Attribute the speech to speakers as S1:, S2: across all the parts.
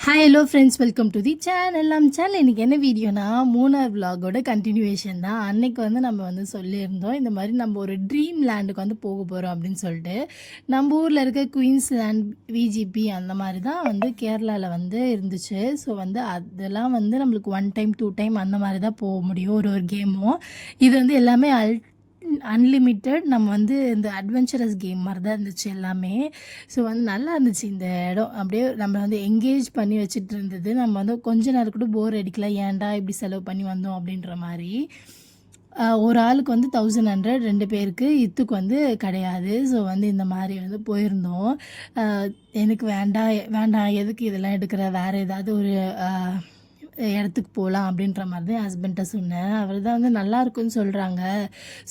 S1: Hi hello friends, welcome to the channel. நம்ம channel இன்றைக்கி என்ன வீடியோனா மூணார் விலாகோட கண்டினியூவேஷன் தான். அன்னைக்கு வந்து நம்ம வந்து சொல்லியிருந்தோம் இந்த மாதிரி நம்ம ஒரு ட்ரீம் லேண்டுக்கு வந்து போக போகிறோம் அப்படின்னு சொல்லிட்டு. நம்ம ஊரில் இருக்க குயின்ஸ்லேண்ட், விஜிபி அந்த மாதிரி தான் வந்து கேரளாவில் வந்து இருந்துச்சு. ஸோ வந்து அதெல்லாம் வந்து நம்மளுக்கு 1 டைம் 2 டைம் அந்த மாதிரி தான் போக முடியும் ஒரு ஒரு கேமும். இது வந்து எல்லாமே அன்லிமிட்டெட். நம்ம வந்து இந்த அட்வென்ச்சரஸ் கேம் மாதிரி தான் இருந்துச்சு எல்லாமே. ஸோ வந்து நல்லா இருந்துச்சு இந்த இடம். அப்படியே நம்ம வந்து எங்கேஜ் பண்ணி வச்சுட்டு இருந்தது. நம்ம வந்து கொஞ்ச நேரம் கூட போர் அடிக்கல, ஏன்டா இப்படி செலவு பண்ணி வந்தோம் அப்படின்ற மாதிரி. ஒரு ஆளுக்கு வந்து 1100, 2 பேருக்கு இதுக்கு வந்து கிடையாது. ஸோ வந்து இந்த மாதிரி வந்து போயிருந்தோம். எனக்கு வேண்டாம் வேண்டாம், எதுக்கு இதெல்லாம் எடுக்கிற, வேறு ஏதாவது ஒரு இடத்துக்கு போகலாம் அப்படின்ற மாதிரி தான் என் ஹஸ்பண்ட்ட சொன்னேன். அவர் தான் வந்து நல்லாயிருக்குன்னு சொல்கிறாங்க,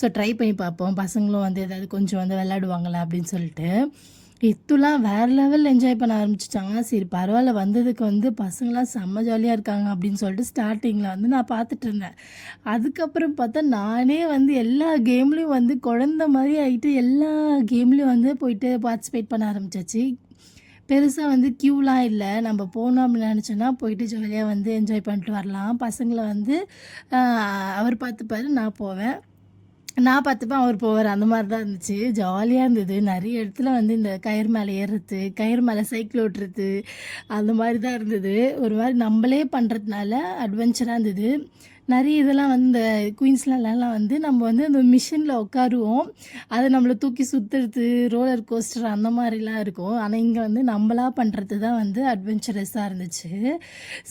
S1: ஸோ ட்ரை பண்ணி பார்ப்போம், பசங்களும் வந்து ஏதாவது கொஞ்சம் வந்து விளையாடுவாங்களே அப்படின்னு சொல்லிட்டு. இத்துலாம் வேறு லெவல் என்ஜாய் பண்ண ஆரம்பிச்சிட்டாங்க. சரி பரவாயில்ல, வந்ததுக்கு வந்து பசங்களாம் செம்ம ஜாலியாக இருக்காங்க அப்படின்னு சொல்லிட்டு ஸ்டார்டிங்கில் வந்து நான் பார்த்துட்டு இருந்தேன். அதுக்கப்புறம் பார்த்தா நானே வந்து எல்லா கேம்லேயும் வந்து குழந்த மாதிரி ஆகிட்டு எல்லா கேம்லேயும் வந்து போயிட்டு பார்ட்டிசிபேட் பண்ண ஆரம்பிச்சாச்சு. பெருசாக வந்து க்யூலாம் இல்லை. நம்ம போனோம் அப்படின்னு நினச்சோன்னா போயிட்டு ஜாலியாக வந்து என்ஜாய் பண்ணிட்டு வரலாம். பசங்களை வந்து அவர் பார்த்துப்பாரு, நான் போவேன், நான் பார்த்துப்பேன், அவர் போவார். அந்த மாதிரி தான் இருந்துச்சு. ஜாலியாக இருந்தது. நிறைய இடத்துல வந்து இந்த கயிறு மேலே ஏறுறது, கயிறு மேலே சைக்கிள் ஓட்டுறது, அந்த மாதிரி தான் இருந்தது. ஒரு மாதிரி நம்மளே பண்ணுறதுனால அட்வென்ச்சராக இருந்தது. நிறைய இதெல்லாம் வந்து இந்த குயின்ஸ்லாண்ட்லாம் வந்து நம்ம வந்து அந்த மிஷினில் உட்காருவோம், அதை நம்மளை தூக்கி சுற்றுறது, ரோலர் கோஸ்டர் அந்த மாதிரிலாம் இருக்கும். ஆனால் இங்கே வந்து நம்மளாக பண்ணுறது தான் வந்து அட்வென்ச்சரஸாக இருந்துச்சு.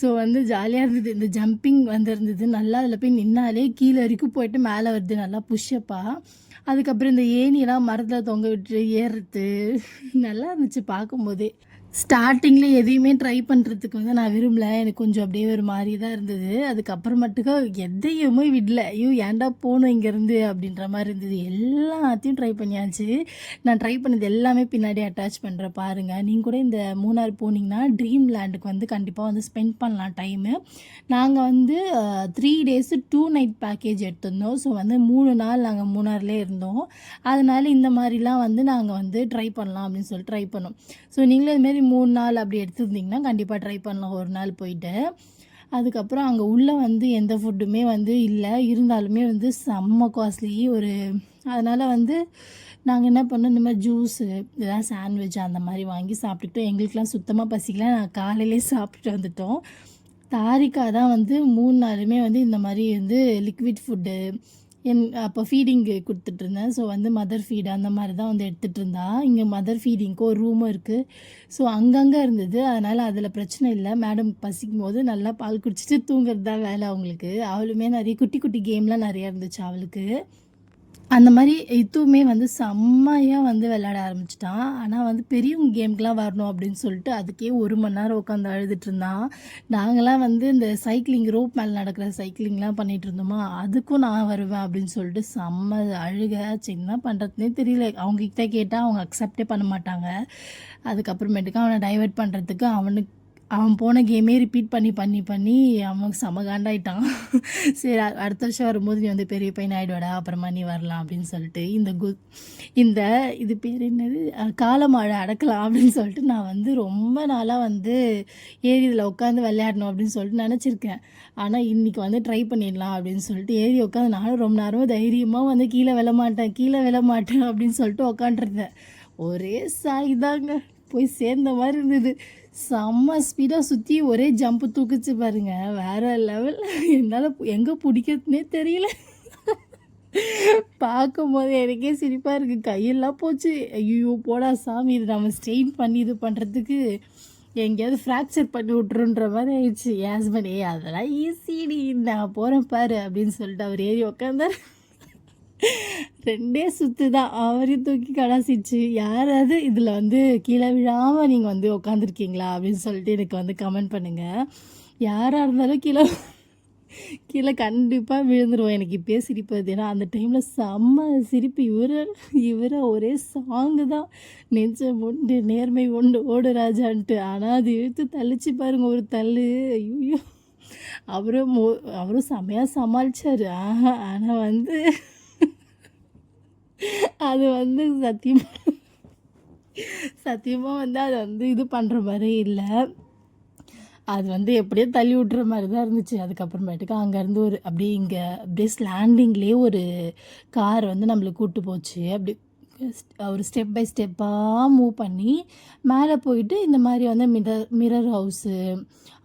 S1: ஸோ வந்து ஜாலியாக இருந்தது. இந்த ஜம்பிங் வந்து இருந்தது நல்லா. அதில் போய் நின்னாலே கீழே வரைக்கும் போயிட்டு மேலே வருது, நல்லா புஷ்ஷப்பாக. அதுக்கப்புறம் இந்த ஏணியெல்லாம் மரத்தில் தொங்க விட்டு ஏறுறது நல்லா இருந்துச்சு பார்க்கும்போதே. ஸ்டார்டிங்கில் எதையுமே ட்ரை பண்ணுறதுக்கு வந்து நான் விரும்பல. எனக்கு கொஞ்சம் அப்படியே ஒரு மாதிரி தான் இருந்தது. அதுக்கப்புறமேட்டுக்கா எதையுமே விடல. ஐயோ ஏன்டா போகணும் இங்கேருந்து அப்படின்ற மாதிரி இருந்தது. எல்லாத்தையும் ட்ரை பண்ணியாச்சு. நான் ட்ரை பண்ணது எல்லாமே பின்னாடி அட்டாச் பண்ணுறேன் பாருங்கள். நீங்கள் கூட இந்த மூணார் போனீங்கன்னா ட்ரீம் லேண்டுக்கு வந்து கண்டிப்பாக வந்து ஸ்பெண்ட் பண்ணலாம் டைமு. நாங்கள் வந்து 3 days 2 night பேக்கேஜ் எடுத்திருந்தோம். ஸோ வந்து 3 நாள் நாங்கள் மூணார்லேயே இருந்தோம். அதனால இந்த மாதிரிலாம் வந்து நாங்கள் வந்து ட்ரை பண்ணலாம் அப்படின்னு சொல்லி ட்ரை பண்ணோம். ஸோ நீங்களும் இதுமாரி 3 நாள் அப்படி எடுத்துருந்தீங்கன்னா கண்டிப்பாக ட்ரை பண்ணலாம் ஒரு நாள் போயிட்டு. அதுக்கப்புறம் அங்கே உள்ளே வந்து எந்த ஃபுட்டுமே வந்து இல்லை, இருந்தாலுமே வந்து செம்ம காஸ்ட்லி ஒரு. அதனால் வந்து நாங்கள் என்ன பண்ணோம், இந்த மாதிரி ஜூஸு, இதெல்லாம் சாண்ட்விச் அந்த மாதிரி வாங்கி சாப்பிட்டுக்கிட்டோம். எங்களுக்கெலாம் சுத்தமாக பசிக்கல, நாங்கள் காலையிலே சாப்பிட்டுட்டு வந்துட்டோம். தாரிகா தான் வந்து 3 நாளுமே வந்து இந்த மாதிரி வந்து லிக்விட் ஃபுட்டு அப்போ ஃபீடிங்கு கொடுத்துட்ருந்தேன். ஸோ வந்து மதர் ஃபீடு அந்த மாதிரி தான் வந்து எடுத்துகிட்டு இருந்தா. இங்கே மதர் ஃபீடிங்க்கு ஒரு ரூமும் இருக்குது. ஸோ அங்கங்கே இருந்தது. அதனால் அதில் பிரச்சனை இல்லை. மேடம் பசிக்கும் போது நல்லா பால் குடிச்சிட்டு தூங்குறது தான் வேலை அவங்களுக்கு. அவளுமே நிறைய குட்டி குட்டி கேம்லாம் நிறையா இருந்துச்சு அவளுக்கு. அந்த மாதிரி இதுவுமே வந்து செம்மையாக வந்து விளையாட ஆரம்பிச்சிட்டான். ஆனால் வந்து பெரியவங்க கேமுக்கெலாம் வரணும் அப்படின்னு சொல்லிட்டு அதுக்கே 1 மணி நேரம் உட்காந்து அழுதுட்டு இருந்தான். நாங்களாம் வந்து இந்த சைக்கிளிங், ரோப் மேலே நடக்கிற சைக்கிளிங்லாம் பண்ணிகிட்டு இருந்தோமா, அதுக்கும் நான் வருவேன் அப்படின்னு சொல்லிட்டு செம்ம அழுக. சரி என்ன பண்ணுறதுனே தெரியல. அவங்கக்கிட்ட கேட்டால் அவங்க அக்செப்டே பண்ண மாட்டாங்க. அதுக்கப்புறமேட்டுக்கு அவனை டைவெர்ட் பண்ணுறதுக்கு அவன் போன கேமே ரிப்பீட் பண்ணி பண்ணி பண்ணி அவனுக்கு செம காண்டாயிட்டான். சரி அடுத்த வருஷம் வரும்போது நீ வந்து பெரிய பையன் ஆகிடுவாடா, அப்புறமா நீ வரலாம் அப்படின்னு சொல்லிட்டு இந்த இது பேர் என்னது, காலமழை அடக்கலாம் அப்படின்னு சொல்லிட்டு நான் வந்து ரொம்ப நாளாக வந்து ஏரி இதில் உட்காந்து விளையாடணும் அப்படின்னு சொல்லிட்டு நினச்சிருக்கேன். ஆனால் இன்றைக்கி வந்து ட்ரை பண்ணிடலாம் அப்படின்னு சொல்லிட்டு ஏறி உட்காந்து நானும் ரொம்ப நேரமாக தைரியமாக வந்து கீழே விழமாட்டேன் அப்படின்னு சொல்லிட்டு உட்காண்ட்ருந்தேன். ஒரே சாய் தாங்க, போய் சேர்ந்த மாதிரி இருந்தது. செம்ம ஸ்பீடாக சுற்றி ஒரே ஜம்ப்பு தூக்குச்சு பாருங்க, வேறு லெவல். என்னால் எங்கே பிடிக்கிறதுனே தெரியல. பார்க்கும்போது எனக்கே சிரிப்பாக இருக்குது, கையெல்லாம் போச்சு. ஐயோ போடா சாமி, இது நம்ம ஸ்ட்ரெயின் பண்ணி இது பண்ணுறதுக்கு எங்கேயாவது ஃப்ராக்சர் பண்ணி விட்ருன்ற மாதிரி ஆயிடுச்சு. என் ஹஸ்பண்ட் அதெல்லாம் ஈஸிடி, நான் போகிறேன் பாரு அப்படின்னு சொல்லிட்டு அவர் ஏறி உக்காந்தார். 2 சுற்று தான் அவரையும் தூக்கி கடாசிச்சு. யாராவது இதில் வந்து கீழே விழாமல் நீங்கள் வந்து உட்காந்துருக்கீங்களா அப்படின்னு சொல்லிட்டு எனக்கு வந்து கமெண்ட் பண்ணுங்கள். யாராக இருந்தாலும் கீழே கண்டிப்பாக விழுந்துருவோம். எனக்கு இப்போயே சிரிப்பு வருது. ஏன்னா அந்த டைமில் செம்ம சிரிப்பு. இவரை ஒரே சாங்கு தான், நெஞ்சம் உண்டு நேர்மை உண்டு ஓடு ராஜான்ட்டு. ஆனால் அது இழுத்து தள்ளிச்சு பாருங்க ஒரு தள்ளு. ஐயோ அவரும் செம்மையாக சமாளித்தார். ஆனால் வந்து அது வந்து சத்தியமாக வந்து அது வந்து இது பண்ணுற மாதிரி இல்லை. அது வந்து எப்படியோ தள்ளி விட்டுற மாதிரி தான் இருந்துச்சு. அதுக்கப்புறமேட்டுக்கு அங்கேருந்து ஒரு அப்படியே இங்கே அப்படியே ஸ்லாண்டிங்லேயே ஒரு கார் வந்து நம்மளை கூப்பிட்டு போச்சு. அப்படி ஒரு ஸ்டெப் பை ஸ்டெப்பாக மூவ் பண்ணி மேலே போயிட்டு இந்த மாதிரி வந்து மிரர் ஹவுஸு,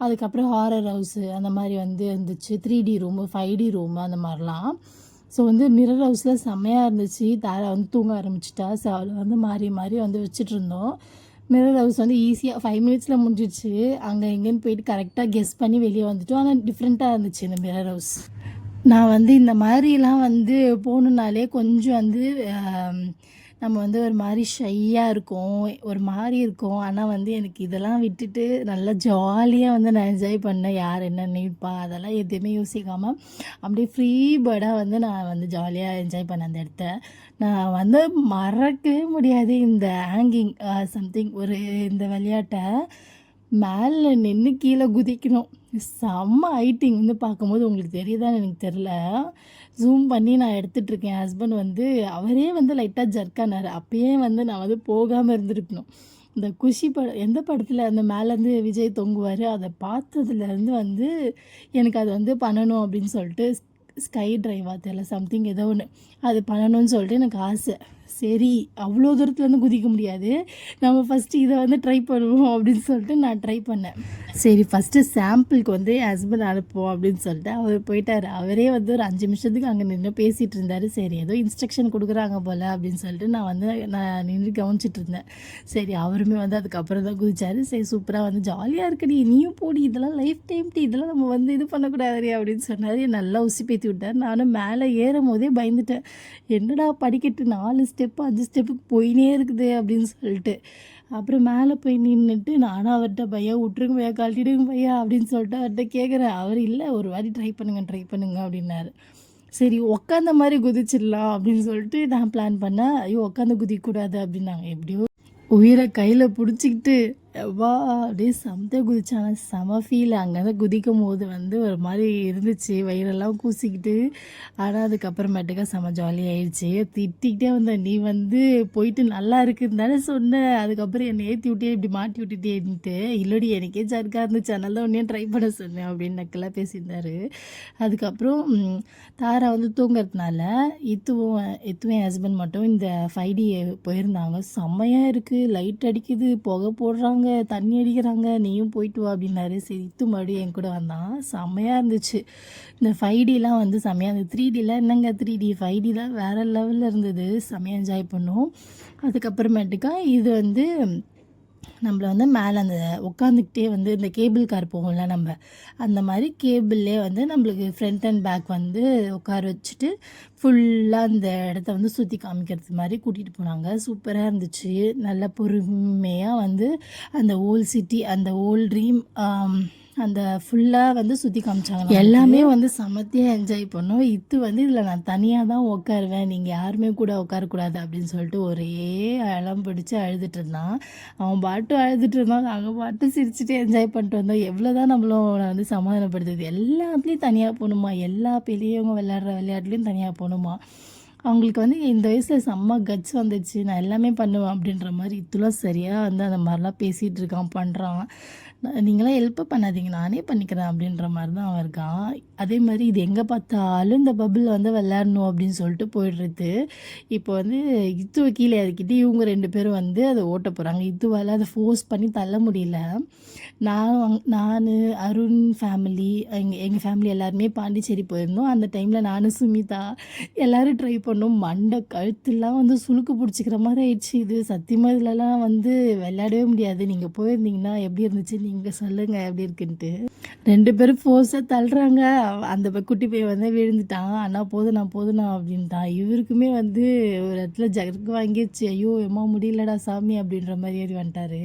S1: அதுக்கப்புறம் ஹாரர் ஹவுஸு அந்த மாதிரி வந்து இருந்துச்சு. 3D ரூமு, 5D ரூமு அந்த மாதிரிலாம். ஸோ வந்து மிரர் ஹவுஸில் செம்மையாக இருந்துச்சு. தாரா வந்து தூங்க ஆரம்பிச்சிட்டா. ஸோ அவளை வந்து மாறி மாறி வந்து வச்சுட்ருந்தோம். மிரர் ஹவுஸ் வந்து ஈஸியாக 5 மினிட்ஸில் முடிஞ்சிடுச்சு. அங்கே எங்கேன்னு போயிட்டு கரெக்டாக கெஸ் பண்ணி வெளியே வந்துட்டோம். ஆனால் டிஃப்ரெண்ட்டாக இருந்துச்சு இந்த மிரர் ஹவுஸ். நான் வந்து இந்த மாதிரிலாம் வந்து போகணுன்னாலே கொஞ்சம் வந்து நம்ம வந்து ஒரு மாதிரி ஷையாக இருக்கும், ஒரு மாதிரி இருக்கும். ஆனால் வந்து எனக்கு இதெல்லாம் விட்டுட்டு நல்லா ஜாலியாக வந்து நான் என்ஜாய் பண்ணேன். யார் என்ன நினைப்பா அதெல்லாம் எதுவுமே யோசிக்காமல் அப்படியே ஃப்ரீ பேர்டாக வந்து நான் வந்து ஜாலியாக என்ஜாய் பண்ணேன் அந்த இடத்த. நான் வந்து மறக்கவே முடியாது இந்த ஹேங்கிங் சம்திங் ஒரு இந்த விளையாட்டை. மேலே நின்று கீழே குதிக்கணும். செம்ம ஹைட்டிங் வந்து பார்க்கும்போது உங்களுக்கு தெரியுதான்னு எனக்கு தெரில. ஜூம் பண்ணி நான் எடுத்துகிட்ருக்கேன். என் ஹஸ்பண்ட் வந்து அவரே வந்து லைட்டாக ஜர்க்கானார். அப்பயே வந்து நான் வந்து போகாமல் இருந்திருக்கணும். இந்த குஷி எந்த படத்தில் அந்த மேலேருந்து விஜய் தொங்குவார், அதை பார்த்ததுலேருந்து வந்து எனக்கு அது வந்து பண்ணணும் அப்படின்னு சொல்லிட்டு ஸ்கை ட்ரைவா தெரியல சம்திங் ஏதோ ஒன்று அது பண்ணணும்னு சொல்லிட்டு எனக்கு ஆசை. சரி அவ்வளோ தூரத்துலேருந்து குதிக்க முடியாது, நம்ம ஃபஸ்ட்டு இதை வந்து ட்ரை பண்ணுவோம் அப்படின்னு சொல்லிட்டு நான் ட்ரை பண்ணேன். சரி ஃபஸ்ட்டு சாம்பிளுக்கு வந்து என் ஹஸ்பண்ட் அனுப்புவோம் அப்படின்னு சொல்லிட்டு அவர் போயிட்டார். அவரே வந்து ஒரு 5 நிமிஷத்துக்கு அங்கே நின்று பேசிகிட்டு இருந்தார். சரி ஏதோ இன்ஸ்ட்ரக்ஷன் கொடுக்குறாங்க போல் அப்படின்னு சொல்லிட்டு நான் நின்று கவனிச்சிட்டு இருந்தேன். சரி அவருமே வந்து அதுக்கப்புறம் தான் குதிச்சார். சரி சூப்பராக வந்து ஜாலியாக இருக்குடி, நீயும் போடி, இதெல்லாம் லைஃப் டைம் டி, இதெல்லாம் நம்ம வந்து இது பண்ணக்கூடாது அப்படின்னு சொன்னார். நல்லா உசி பேத்தி விட்டார். நானும் மேலே ஏறும் போதே பயந்துட்டேன். என்னடா படிக்கட்டு 4 ஸ்டெப்பு 5 ஸ்டெப்புக்கு போயினே இருக்குது அப்படின்னு சொல்லிட்டு அப்புறம் மேலே போய் நின்றுட்டு நானும் அவர்கிட்ட பையா விட்ருங்க பையா கழட்டிடுங்க பையா அப்படின்னு சொல்லிட்டு அவர்கிட்ட கேட்குறேன். அவர் இல்லை ஒரு வாட்டி ட்ரை பண்ணுங்க அப்படின்னாரு. சரி உட்காந்த மாதிரி குதிச்சிடலாம் அப்படின்னு சொல்லிட்டு நான் பிளான் பண்ணேன். ஐயோ உட்காந்து குதிக்கக்கூடாது அப்படின்னாங்க. எப்படியோ உயிரை கையில் பிடிச்சிக்கிட்டு வா அப்படியே சமத்தை குதிச்சான செம ஃபீல். அங்கேருந்து குதிக்கும் போது வந்து ஒரு மாதிரி இருந்துச்சு, வயிறெல்லாம் கூசிக்கிட்டு. ஆனால் அதுக்கப்புறமேட்டுக்கா செம ஜாலியாகிடுச்சு. திட்டிக்கிட்டே வந்தேன், நீ வந்து போயிட்டு நல்லா இருக்குன்னு தானே சொன்னேன், அதுக்கப்புறம் என்னை ஏற்றி விட்டே இப்படி மாட்டி விட்டுட்டேன்ட்டு. இல்லடி எனக்கே ஜர்க்காக இருந்துச்சு, அதனால தான் உடனே ட்ரை பண்ண சொன்னேன் அப்படின்னு நக்கெல்லாம் பேசியிருந்தார். அதுக்கப்புறம் தாரா வந்து தூங்குறதுனால இத்துவும் என் ஹஸ்பண்ட் மட்டும் இந்த 5D போயிருந்தாங்க. செம்மையாக இருக்குது, லைட் அடிக்குது, புகை போடுறாங்க, தண்ணி அடிக்கிறாங்க, நீயும் போயிட்டு வா அப்படின்னாரு. சரி இத்து மறுபடியும் என் கூட வந்தான். செம்மையாக இருந்துச்சு. இந்த 5Dலாம் வந்து செம்மையாக இருந்தது. 3Dலாம் என்னங்க 3D 5D தான் வேறு லெவலில் இருந்தது. செம்மையாக என்ஜாய் பண்ணோம். அதுக்கப்புறமேட்டுக்கா இது வந்து நம்மளை வந்து மேலே அந்த உட்காந்துக்கிட்டே வந்து இந்த கேபிள் கார் போகும்ல நம்ம அந்த மாதிரி கேபிள்லே வந்து நம்மளுக்கு ஃப்ரண்ட் அண்ட் பேக் வந்து உட்கார வச்சுட்டு ஃபுல்லாக அந்த இடத்த வந்து சுற்றி காமிக்கிறது மாதிரி கூட்டிகிட்டு போனாங்க. சூப்பராக இருந்துச்சு. நல்லா பொறுமையாக வந்து அந்த ஓல்ட் சிட்டி அந்த ஓல்ட் ட்ரீம் அந்த ஃபுல்லாக வந்து சுற்றி காமிச்சாங்க. எல்லாமே வந்து சமத்தியாக என்ஜாய் பண்ணோம். இது வந்து இதில் நான் தனியாக தான் உட்காருவேன், நீங்கள் யாருமே கூட உட்காரக்கூடாது அப்படின்னு சொல்லிட்டு ஒரே அடம் பிடிச்சி அழுதுட்டு இருந்தான். அவன் பாட்டு அழுதுட்டு இருந்தான், நாங்கள் பாட்டு சிரிச்சுட்டு என்ஜாய் பண்ணிட்டு வந்தோம். எவ்வளோ தான் நம்மளும் வந்து சமாதானப்படுத்துது. எல்லாத்துலேயும் தனியாக போகணுமா, எல்லா பெரியவங்க விளையாடுற விளையாட்டுலேயும் தனியாக போகணுமா. அவங்களுக்கு வந்து இந்த வயசில் செம்ம கட்ஸ் வந்துடுச்சு, நான் எல்லாமே பண்ணுவேன் அப்படின்ற மாதிரி. இதுலாம் சரியாக வந்து அந்த மாதிரிலாம் பேசிகிட்டு இருக்கான், பண்ணுறான். நீங்களாம் ஹெல்ப் பண்ணாதீங்க, நானே பண்ணிக்கிறேன் அப்படின்ற மாதிரி தான் அவன் இருக்கான். அதே மாதிரி இது எங்கே பார்த்தாலும் இந்த பபிள் வந்து விளையாடணும் அப்படின்னு சொல்லிட்டு போயிடுறது. இப்போ வந்து இத்துவை கீழே இறக்கிட்டு இவங்க 2 பேரும் வந்து அதை ஓட்ட போகிறாங்க. இதுவால் அதை ஃபோர்ஸ் பண்ணி தள்ள முடியல. நான் அருண் ஃபேமிலி எங்கள் ஃபேமிலி எல்லாருமே பாண்டிச்சேரி போயிருந்தோம். அந்த டைமில் நானும் சுமிதா எல்லோரும் ட்ரை பண்ணோம். மண்டை கழுத்துலாம் வந்து சுளுக்கு பிடிச்சிக்கிற மாதிரி ஆயிடுச்சு. இது சத்தியமாக இதிலலாம் வந்து விளையாடவே முடியாது. நீங்கள் போயிருந்தீங்கன்னா எப்படி இருந்துச்சு நீங்கள் சொல்லுங்கள் எப்படி இருக்குன்ட்டு. 2 பேரும் ஃபோர்ஸாக தள்ளுறாங்க. அந்த குட்டி பையன் வந்து விழுந்துட்டான். அண்ணா போதுண்ணா அப்படின்ட்டான். இவருக்குமே வந்து ஒரு இடத்துல ஜர்க்கு வாங்கிடுச்சு. ஐயோ எம்மா முடியலடா சாமி அப்படின்ற மாதிரி ஏறி வந்துட்டார்.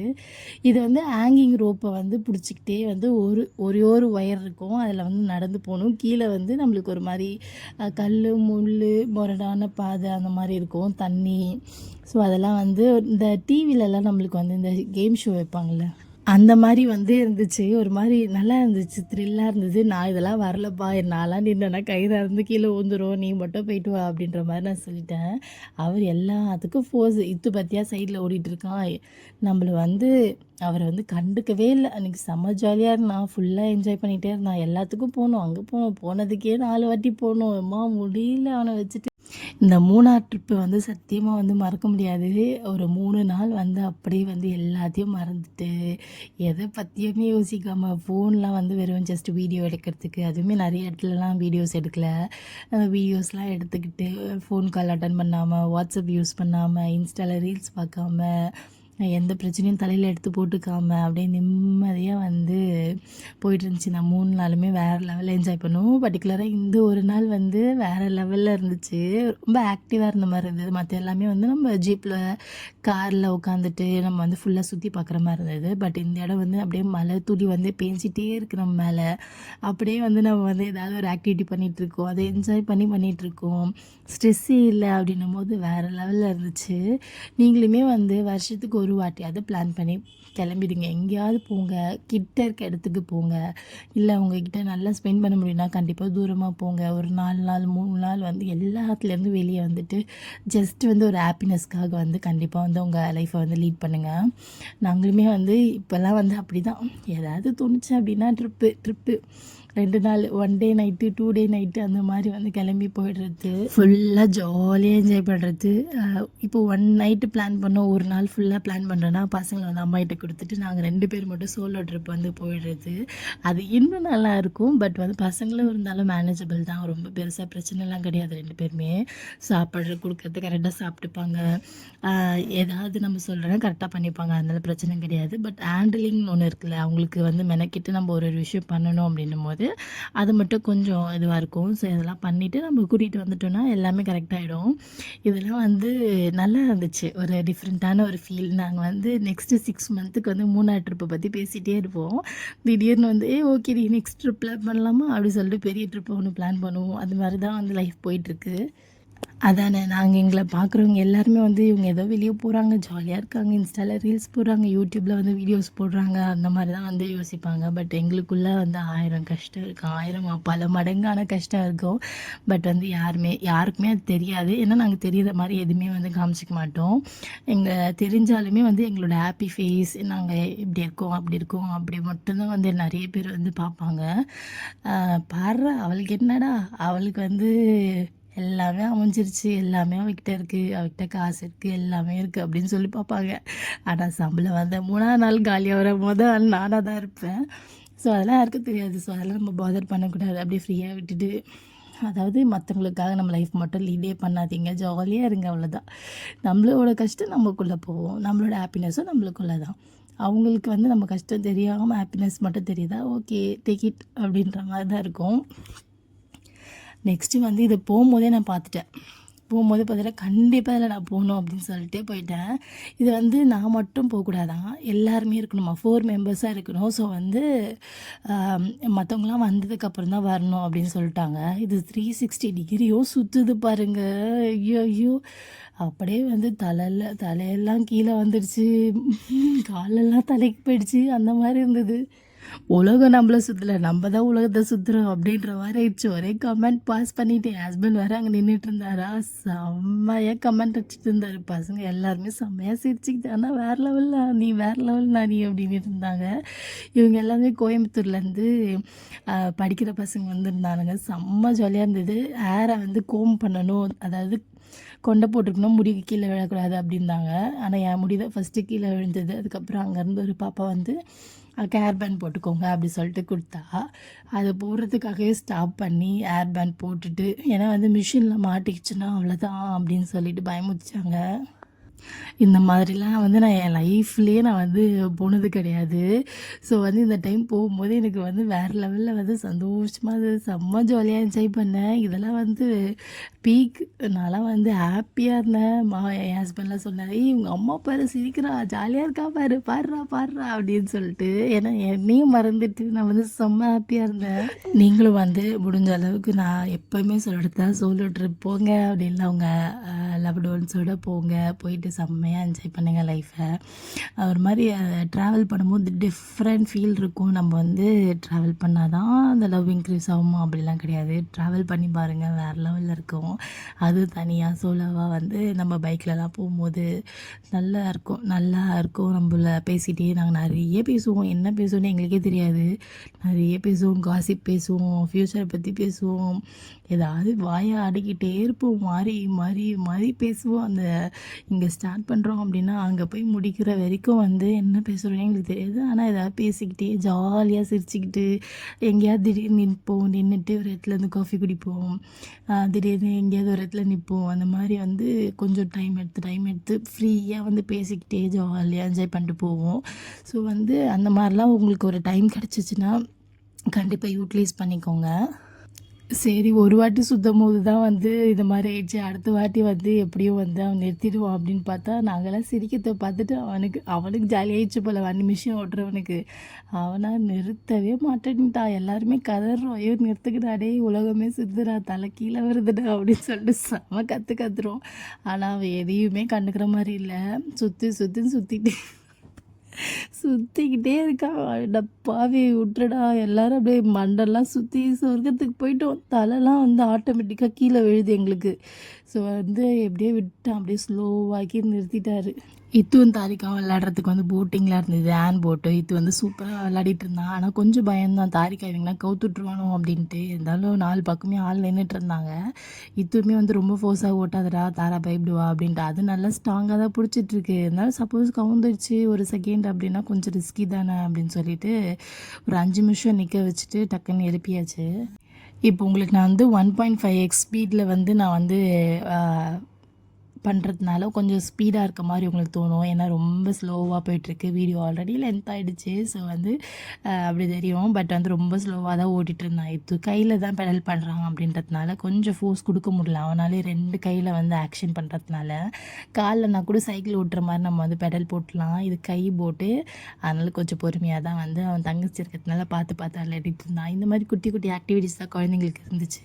S1: இது வந்து ஹேங்கிங் ரோப்பை வந்து பிடிச்சிக்கிட்டே வந்து ஒரே ஒரு ஒயர் இருக்கும், அதில் வந்து நடந்து போகணும். கீழே வந்து நம்மளுக்கு ஒரு மாதிரி கல் முள் முரடான பாதை அந்த மாதிரி இருக்கும், தண்ணி. ஸோ அதெல்லாம் வந்து இந்த டிவிலெலாம் நம்மளுக்கு வந்து இந்த கேம் ஷோ வைப்பாங்கள்ல, அந்த மாரி வந்து இருந்துச்சு. ஒரு மாரி நல்லா இருந்துச்சு. த்ரில்லா இருந்தது. நான் இதெல்லாம் வரலப்பா. நான்லாம் நின்னேன்னா கயிறு அறுந்து கீழ விழுந்துரும். நீ மட்டும் போயிட்டு வா அப்படின்ற மாரி நான் சொல்லிட்டேன். அவர் எல்லாத்துக்கும் ஃபோர்ஸ். "இத்து பாத்தியா சைட்ல ஓடிட்டுருக்கான்." நம்மள வந்து அவர வந்து கண்டுக்கவே இல்ல. அன்னைக்கு செம்ம ஜாலியா இருந்தான். ஃபுல்லா என்ஜாய் பண்ணிட்டே இருந்தான். எல்லாத்துக்கும் போனோம். அங்க போனோம். போனதுக்கே 4 வாட்டி போனோம். எம்மா முடியல அவன வச்சுட்டு. இந்த மூணார் ட்ரிப்பு வந்து சத்தியமா வந்து மறக்க முடியாது. ஒரு 3 நாள் வந்து அப்படியே வந்து எல்லாத்தையும் மறந்துட்டு, எத பத்தியுமே யோசிக்காம ஃபோன்லாம் வந்து வெறும் ஜஸ்ட் வீடியோ எடுக்கிறதுக்கு, அதுவுமே நெறைய இடத்துலலாம் வீடியோஸ் எடுக்கல. அந்த வீடியோஸ்லாம் எடுத்துக்கிட்டு, ஃபோன் கால் அட்டெண்ட் பண்ணாம, வாட்ஸ்அப் யூஸ் பண்ணாம, இன்ஸ்டால ரீல்ஸ் பார்க்காம, எந்த பிரச்சனையும் தலையில எடுத்து போட்டுக்காம, அப்படியே நிம்மதியா வந்து போயிட்டுருந்துச்சு. நான் 3 நாளுமே வேறு லெவல்ல என்ஜாய் பண்ணுவோம். பர்ட்டிகுலரா இந்த ஒரு நாள் வந்து வேறு லெவல்ல இருந்துச்சு. ரொம்ப ஆக்டிவா இருந்த மாரி இருந்தது. மத்த எல்லாமே வந்து நம்ம ஜீப்ல, கார்ல உட்காந்துட்டு நம்ம வந்து ஃபுல்லா சுத்தி பார்க்குற மாரி இருந்தது. பட் இந்த இடம் வந்து அப்படியே மழை துளி வந்து பேஞ்சிட்டே இருக்கு நம்ம மேல. அப்படியே வந்து நம்ம வந்து ஏதாவது ஒரு ஆக்டிவிட்டி பண்ணிகிட்ருக்கோம். அதை என்ஜாய் பண்ணிகிட்ருக்கோம். ஸ்ட்ரெஸ்ஸே இல்ல அப்படின்னும்போது வேறு லெவல்ல இருந்துச்சு. நீங்களுமே வந்து வருஷத்துக்கு ஒரு வாட்டியாவது பிளான் பண்ணி கிளம்பிடுங்க. எங்கேயாவது போங்க. கிட்ட இருக்க இடத்துக்கு போங்க. இல்ல உங்ககிட்ட நல்லா ஸ்பெண்ட் பண்ண முடியும்னா கண்டிப்பா தூரமா போங்க. ஒரு 4 நாள், 3 நாள் வந்து எல்லாத்துலேருந்தும் வெளிய வந்துட்டு, ஜஸ்ட் வந்து ஒரு ஹாப்பினஸ்க்காக வந்து கண்டிப்பா வந்து உங்க லைஃப்ப வந்து லீட் பண்ணுங்க. நாங்களுமே வந்து இப்போலாம் வந்து அப்படிதான். ஏதாவது தோணுச்சு அப்படின்னா ட்ரிப்பு 2 நாள் 1 டே நைட்டு, 2 டே நைட்டு அந்த மாரி வந்து கிளம்பி போயிடுறது. ஃபுல்லா ஜாலியா என்ஜாய் பண்ணுறது. இப்போ 1 நைட்டு பிளான் பண்ணோம். 1 நாள் ஃபுல்லா பிளான் பண்ணுறோன்னா, பசங்கள வந்து அம்மாகிட்ட குடுத்துட்டு நாங்க 2 பேர் மட்டும் சோலோ ட்ரிப் வந்து போயிடுறது. அது இன்னும் நல்லாயிருக்கும். பட் வந்து பசங்களும் இருந்தாலும் மேனேஜபிள் தான். ரொம்ப பெருசா பிரச்சனைலாம் கிடையாது 2 பேருமே. சாப்பாடு குடுக்கறது கரெக்டாக சாப்பிட்டுப்பாங்க. ஏதாவது நம்ம சொல்கிறோன்னா கரெக்டாக பண்ணிப்பாங்க. அதனால பிரச்சனை கிடையாது. பட் ஹேண்டிலிங்னு ஒண்ணு இருக்குல்ல, அவங்களுக்கு வந்து மெனக்கிட்டு நம்ம ஒரு விஷயம் பண்ணணும் அப்படின்னும்போது, அது மட்டும் கொஞ்சம் இதுவா இருக்கும். ஸோ இதெல்லாம் பண்ணிவிட்டு நம்ம கூட்டிகிட்டு வந்துட்டோம்னா எல்லாமே கரெக்டாகிடும். இதெல்லாம் வந்து நல்லா இருந்துச்சு. ஒரு டிஃப்ரெண்ட்டான ஒரு ஃபீல். நாங்க வந்து நெக்ஸ்ட்டு 6 மந்த்துக்கு வந்து மூணார் ட்ரிப்பை பற்றி பேசிகிட்டே இருப்போம். திடீர்னு வந்து ஓகேடி நெக்ஸ்ட் ட்ரிப் பிளான் பண்ணலாமா அப்படி சொல்லிட்டு பெரிய ட்ரிப் ஒன்று பிளான் பண்ணுவோம். அது மாதிரி தான் வந்து லைஃப் போயிட்டுருக்கு. அதானே. நாங்க எங்கள பார்க்குறவங்க எல்லாருமே வந்து இவங்க ஏதோ வெளிய போறாங்க, ஜாலியா இருக்காங்க, இன்ஸ்டால ரீல்ஸ் போடுறாங்க, யூடியூப்ல வந்து வீடியோஸ் போடுறாங்க, அந்த மாரி தான் வந்து யோசிப்பாங்க. பட் எங்களுக்குள்ள வந்து 1000 கஷ்டம் இருக்கு. 1000 பல மடங்கான கஷ்டம் இருக்கும். பட் வந்து யாருக்குமே அது தெரியாது. ஏன்னா நாங்க தெரியிற மாரி எதுவுமே வந்து காமிச்சுக்க மாட்டோம். எங்க தெரிஞ்சாலுமே வந்து எங்களோட ஹாப்பி ஃபேஸ், நாங்க இப்படி இருக்கோம், அப்படி இருக்கோம், அப்படி மட்டும் தான் வந்து நெறைய பேர் வந்து பார்ப்பாங்க. பார்றா அவளுக்கு என்னடா, அவளுக்கு வந்து எல்லாமே அமைஞ்சிருச்சு. எல்லாமே அவகிட்ட இருக்கு. அவகிட்ட காசு இருக்கு. எல்லாமே இருக்கு அப்படின்னு சொல்லி பார்ப்பாங்க. ஆனா சம்பளம் வந்த 3ஆவது நாள் காலியாகுற ஆள் நானா தான் இருப்பேன். ஸோ அதெல்லாம் யாருக்கும் தெரியாது. ஸோ அதெல்லாம் நம்ம பாதர் பண்ணக்கூடாது. அப்படியே ஃப்ரீயா விட்டுட்டு அதாவது மத்தவங்களுக்காக நம்ம லைஃப் மட்டும் லீடே பண்ணாதீங்க. ஜாலியா இருங்க அவ்வளோதான். நம்மளோட கஷ்டம் நமக்குள்ள போகும். நம்மளோட ஹாப்பினஸும் நம்மளுக்குள்ள தான். அவங்களுக்கு வந்து நம்ம கஷ்டம் தெரியாம ஹாப்பினஸ் மட்டும் தெரியுதா, ஓகே டேக் இட் அப்படின்ற மாரி தான் இருக்கும். நெக்ஸ்ட்டு வந்து இது போகும்போதே நான் பார்த்துட்டேன். போகும்போது பார்த்துட்டா கண்டிப்பாக இதில் நான் போகணும் அப்படின்னு சொல்லிட்டு போயிட்டேன். இது வந்து நான் மட்டும் போகக்கூடாதாம். எல்லாருமே இருக்கணுமா. 4 மெம்பர்ஸாக இருக்கணும். ஸோ வந்து மற்றவங்களாம் வந்ததுக்கப்புறம் தான் வரணும் அப்படின்னு சொல்லிட்டாங்க. இது 360 டிகிரியும் சுற்றுது பாருங்க. ஐயோ ஐயோ! அப்படியே வந்து தலையெல்லாம் கீழே வந்துடுச்சு. காலெல்லாம் தலைக்கு போயிடுச்சு. அந்த மாதிரி இருந்தது. உலகம் நம்மள சுற்றல, நம்ம தான் உலகத்தை சுற்றுறோம் அப்படின்ற மாதிரி ஆயிடுச்சு. ஒரே கமெண்ட் பாஸ் பண்ணிட்டு என் ஹஸ்பண்ட் வேறு அங்கே நின்றுட்டு இருந்தாரா, செம்மையாக கமெண்ட் வச்சுட்டு இருந்தார். பசங்க எல்லாருமே செம்மையாக சிரிச்சுக்கிட்டு, ஆனால் வேறு லெவலில் நீ வேறு லெவல்னா நீ அப்படின்னு இருந்தாங்க. இவங்க எல்லாமே கோயம்புத்தூர்லேருந்து படிக்கிற பசங்க வந்துருந்தானுங்க. செம்ம ஜாலியாக இருந்தது. ஹேரை வந்து கோம் பண்ணணும், அதாவது கொண்டை போட்டிருக்கணும், முடி கீழே விழக்கூடாது அப்படின்னாங்க. ஆனால் என் முடி தான் ஃபஸ்ட்டு கீழே விழுந்தது. அதுக்கப்புறம் அங்கேருந்து ஒரு பாப்பா வந்து ஹேர் பேண்ட் போட்டுக்கோங்க அப்படி சொல்லிட்டு கொடுத்தா, அதை போடுறதுக்காகவே ஸ்டாப் பண்ணி ஹேர் பேண்ட் போட்டுட்டு, ஏன்னா வந்து மிஷினில் மாட்டிக்கிச்சுன்னா அவ்வளோதான் அப்படின்னு சொல்லிட்டு பயமுறுத்திச்சாங்க. இந்த மாதிரிலாம் வந்து நான் என் லைஃப்லேயே நான் வந்து போனது கிடையாது. ஸோ வந்து இந்த டைம் போகும்போது எனக்கு வந்து வேறு லெவலில் வந்து சந்தோஷமாக அது செம்ம ஜாலியாக என்ஜாய் பண்ணேன். இதெல்லாம் வந்து பீக். நான்லாம் வந்து ஹாப்பியாக இருந்தேன். என் ஹஸ்பண்ட்லாம் சொன்னார், "ஏய் உங்கள் அம்மா பாரு சிரிக்கிறா, ஜாலியாக இருக்கா பாரு, பாடுறா அப்படின்னு சொல்லிட்டு. ஏன்னா என்னையும் மறந்துட்டு நான் வந்து செம்ம ஹாப்பியாக இருந்தேன். நீங்களும் வந்து முடிஞ்ச அளவுக்கு நான் எப்போயுமே சொல்கிறது தான், சோலோ ட்ரிப் போங்க. அப்படி இல்லை உங்கள் லவ்டு ஒன்ஸோட போங்க. போயிட்டு செம்மையாக என்ஜாய் பண்ணுங்கள் லைஃப்பை. ஒரு மாதிரி ட்ராவல் பண்ணும்போது டிஃப்ரெண்ட் ஃபீல் இருக்கும். நம்ம வந்து ட்ராவல் பண்ணால் தான் அந்த லவ் இன்க்ரீஸ் ஆகுமா அப்படிலாம் கிடையாது. ட்ராவல் பண்ணி பாருங்கள், வேறு லெவலில் இருக்கும். அது தனியாக சோலோவாக வந்து நம்ம பைக்லலாம் போகும்போது நல்லா இருக்கும். நம்மள பேசிகிட்டே நாங்கள் நிறைய பேசுவோம். என்ன பேசுவோன்னு எங்களுக்கே தெரியாது. நிறைய பேசுவோம், காசிப் பேசுவோம், ஃப்யூச்சரை பற்றி பேசுவோம். ஏதாவது வாயை அடக்கிட்டே இருப்போம். மாறி மாறி மாறி பேசுவோம். இங்கே ஸ்டார்ட் பண்ணுறோம் அப்படின்னா அங்கே போய் முடிக்கிற வரைக்கும் வந்து என்ன பேசுகிறோன்னு எங்களுக்கு தெரியாது. ஆனால் ஏதாவது பேசிக்கிட்டே ஜாலியாக சிரிச்சுக்கிட்டு எங்கேயாவது திடீர்னு நின்றுட்டு ஒரு இடத்துல இருந்து காஃபி குடிப்போம். திடீர்னு எங்கேயாவது ஒரு இடத்துல நிற்போம். அந்த மாதிரி வந்து கொஞ்சம் டைம் எடுத்து ஃப்ரீயாக வந்து பேசிக்கிட்டே ஜாலியாக என்ஜாய் பண்ணிட்டு போவோம். ஸோ வந்து அந்த மாதிரிலாம் உங்களுக்கு ஒரு டைம் கிடச்சிச்சின்னா கண்டிப்பாக யூட்டிலைஸ் பண்ணிக்கோங்க. சரி, ஒரு வாட்டி சுத்தம்போது தான் வந்து இது மாதிரி ஆயிடுச்சு. அடுத்த வாட்டி வந்து எப்படியும் வந்து அவன் நிறுத்திடுவான் அப்படின்னு பார்த்தா, நாங்கள்லாம் சிரிக்கிறத பார்த்துட்டு அவனுக்கு ஜாலியாகிடுச்சு போல். நிமிஷம் ஓட்டுறவனுக்கு அவனா நிறுத்தவே மாட்டேன்ட்டான். எல்லாருமே கதறோம், ஐயோ நிறுத்துக்கிட்டா, டே உலகமே சுற்றுடா, தலை கீழே வருதுடா அப்படின்னு சொல்லிட்டு செம கற்றுறோம். ஆனால் அவன் எதையுமே கண்டுக்கிற மாதிரி இல்லை. சுற்றிக்கிட்டே இருக்கான். டப்பாவே விட்டுறடா, எல்லோரும் அப்படியே மண்டெல்லாம் சுற்றி சொர்க்கத்துக்கு போயிட்டோம். தலைலாம் வந்து ஆட்டோமேட்டிக்காக கீழே விழுது எங்களுக்கு. ஸோ வந்து எப்படியே விட்டான், அப்படியே ஸ்லோவாக்கி நிறுத்திட்டாரு. இத்துவும் தாரிக்காவும் விளையாடுறதுக்கு வந்து போட்டிங்லாம் இருந்தது, ஹேண்ட் போட்டு. இது வந்து சூப்பராக விளையாடிட்டு இருந்தான். ஆனால் கொஞ்சம் பயம்தான், தாரிக்கா இவங்களாம் கவுத்துட்ருவானோ அப்படின்ட்டு. இருந்தாலும் 4 பக்கமே ஆள் நின்றுட்டு இருந்தாங்க. இதுவுமே வந்து ரொம்ப ஃபோர்ஸாக ஓட்டாதடா, தாரா பயப்படுவா அப்படின்ட்டு. அது நல்லா ஸ்ட்ராங்காக தான் பிடிச்சிட்ருக்கு. இருந்தாலும் சப்போஸ் கவுந்துடுச்சு ஒரு செகண்ட் அப்படின்னா கொஞ்சம் ரிஸ்கி தானே அப்படின்னு சொல்லிட்டு ஒரு 5 நிமிஷம் நிற்க வச்சுட்டு டக்குன்னு எழுப்பியாச்சு. இப்போ உங்களுக்கு நான் வந்து 1.5x ஸ்பீடில் வந்து நான் வந்து பண்ணுறதுனால கொஞ்சம் ஸ்பீடாக இருக்க மாதிரி உங்களுக்கு தோணும். ஏன்னா ரொம்ப ஸ்லோவாக போயிட்டுருக்கு. வீடியோ ஆல்ரெடி லென்த் ஆகிடுச்சு. ஸோ வந்து அப்படி தெரியும். பட் வந்து ரொம்ப ஸ்லோவாக தான் ஓட்டிகிட்டு இருந்தான். இது கையில் தான் பெடல் பண்ணுறாங்க அப்படின்றதுனால கொஞ்சம் ஃபோர்ஸ் கொடுக்க முடியல. அவனாலே 2 கையில் வந்து ஆக்ஷன் பண்ணுறதுனால. காலில் நான் கூட சைக்கிள் ஓட்டுற மாதிரி நம்ம வந்து பெடல் போட்டலாம். இது கை போட்டு, அதனால் கொஞ்சம் பொறுமையாக தான் வந்து அவன் தங்கச்சி இருக்கிறதுனால பார்த்து விளையாடிட்டு இருந்தான். இந்த மாதிரி குட்டி குட்டி ஆக்டிவிட்டிஸ் தான் குழந்தைங்களுக்கு இருந்துச்சு.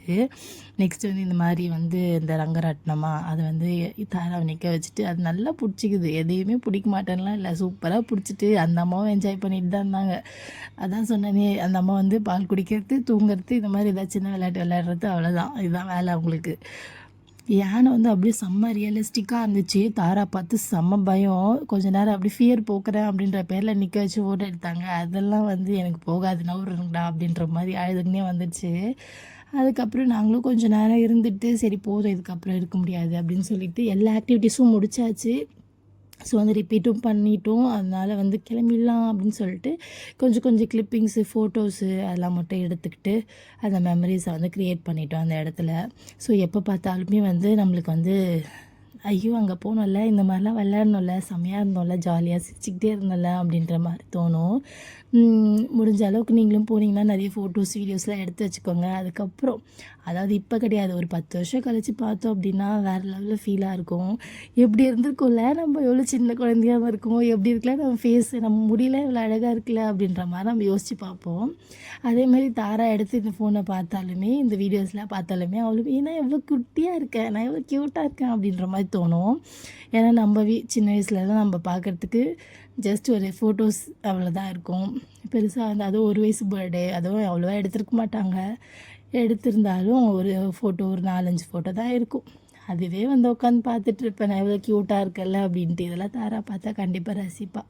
S1: நெக்ஸ்ட் வந்து இந்த மாதிரி வந்து இந்த ரங்கராட்டினமா அதை வந்து தாராவை நிற்க வச்சுட்டு அது நல்லா பிடிச்சிக்குது. எதையுமே பிடிக்க மாட்டேன்லாம் இல்லை, சூப்பராக பிடிச்சிட்டு அந்த அம்மாவும் என்ஜாய் பண்ணிட்டு தான் இருந்தாங்க. அதான் சொன்னேனே, அந்த அம்மா வந்து பால் குடிக்கிறது, தூங்குறது, இந்த மாதிரி ஏதாவது சின்ன விளையாட்டு விளையாடுறது, அவ்வளோதான். இதுதான் வேலை அவங்களுக்கு. யானை வந்து அப்படியே செம்ம ரியலிஸ்டிக்காக இருந்துச்சு. தாரா பார்த்து செம்ம பயம். கொஞ்ச நேரம் அப்படி ஃபியர் போக்குறேன் அப்படின்ற பேரில் நிற்க வச்சு ஓட எடுத்தாங்க. அதெல்லாம் வந்து எனக்கு போகாது, நவுறுங்கடா அப்படின்ற மாதிரி அழுதுன்னே வந்துடுச்சு. அதுக்கப்புறம் நாங்களும் கொஞ்சம் நேரம் இருந்துட்டு, சரி போதும் இதுக்கப்புறம் இருக்க முடியாது அப்படின்னு சொல்லிட்டு எல்லா ஆக்டிவிட்டீஸும் முடிச்சாச்சு. ஸோ வந்து ரிப்பீட்டும் பண்ணிட்டோம். அதனால் வந்து கிளம்பிடலாம் அப்படின்னு சொல்லிட்டு கொஞ்சம் கொஞ்சம் கிளிப்பிங்ஸு, ஃபோட்டோஸு அதெல்லாம் மட்டும் எடுத்துக்கிட்டு அந்த மெமரிஸை வந்து க்ரியேட் பண்ணிட்டோம் அந்த இடத்துல. ஸோ எப்போ பார்த்தாலுமே வந்து நம்மளுக்கு வந்து ஐயோ அங்கே போனோம்ல, இந்த மாதிரிலாம் விளையாடணும்ல, செம்மையாக இருந்தோம்ல, ஜாலியாக சிரிச்சுக்கிட்டே இருந்தோம்ல அப்படின்ற மாதிரி தோணும். முடிஞ்ச அளவுக்கு நீங்களும் போனீங்கன்னா நிறைய ஃபோட்டோஸ், வீடியோஸ்லாம் எடுத்து வச்சுக்கோங்க. அதுக்கப்புறம் அதாவது இப்போ கிடையாது, ஒரு 10 வருஷம் கழித்து பார்த்தோம் அப்படின்னா வேறு லெவலில் ஃபீலாக இருக்கும். எப்படி இருந்திருக்கும்ல, நம்ம எவ்வளோ சின்ன குழந்தையாக இருக்கோம், எப்படி இருக்கல நம்ம ஃபேஸு, நம்ம முடியல இவ்வளோ அழகாக இருக்குல்ல அப்படின்ற மாதிரி நம்ம யோசித்து பார்ப்போம். அதேமாதிரி தாரா எடுத்து இந்த ஃபோனை பார்த்தாலுமே, இந்த வீடியோஸ்லாம் பார்த்தாலுமே அவளுக்கு ஏன்னா எவ்வளோ குட்டியாக இருக்கேன், நான் எவ்வளோ க்யூட்டாக இருக்கேன் அப்படின்ற மாதிரி தோணும். ஏன்னா நம்ம சின்ன வயசுலலாம் நம்ம பார்க்குறதுக்கு ஜஸ்ட் ஒரு ஃபோட்டோஸ் அவ்வளோதான் இருக்கும். பெருசாக வந்து அதுவும் 1 வயசு பர்த்டே, அதுவும் அவ்வளோவா எடுத்துருக்க மாட்டாங்க. எடுத்திருந்தாலும் ஒரு ஃபோட்டோ, ஒரு 4-5 ஃபோட்டோ தான் இருக்கும். அதுவே வந்து உட்காந்து பார்த்துட்ருப்பேன், நான் எவ்வளோ க்யூட்டாக இருக்கல அப்படின்ட்டு. இதெல்லாம் தாரா பார்த்தா கண்டிப்பாக ரசிப்பா.